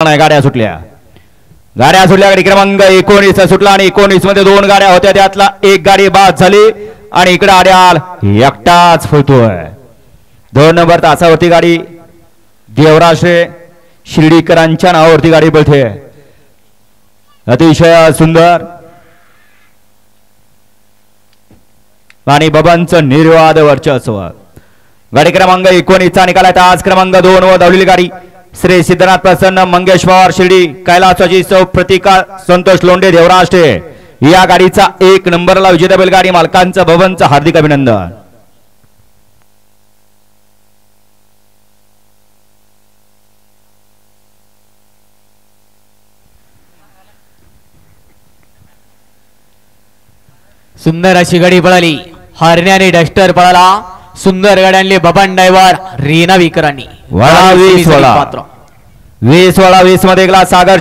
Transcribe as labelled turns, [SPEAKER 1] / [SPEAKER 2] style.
[SPEAKER 1] गाड्या सुटल्या गाडी क्रमांक 19 सुटला आणि 19 मध्ये दोन गाड्या होत्या त्यातला एक गाडी बाद झाली आणि इकडे आड्याल एकटाच फुलतोय। 2 नंबर तासावरती गाडी देवराज शिर्डीकरांच्या नावावरती गाडी पळते। अतिशय सुंदर आणि बबांचं निर्वाद वर्चस्व। गाडी क्रमांक 19 चा निकाल आहे। तास क्रमांक 2 वर धावलेली गाडी श्री सिद्धनाथ प्रसन्न मंगेश पवार शिर्डी कैलासवाची सौ प्रतिका संतोष लोंढे देवराज या गाडीचा 1 नंबरला विजेता बैलगाडी मालकांचं बबनचं हार्दिक अभिनंदन।
[SPEAKER 2] सुंदर अशी गाडी पळाली, हरण्याने डस्टर पळाला, सुंदर गाड्यांनी बबन ड्रायव्हर रीना विकरांनी
[SPEAKER 1] 20 मध्ये सागर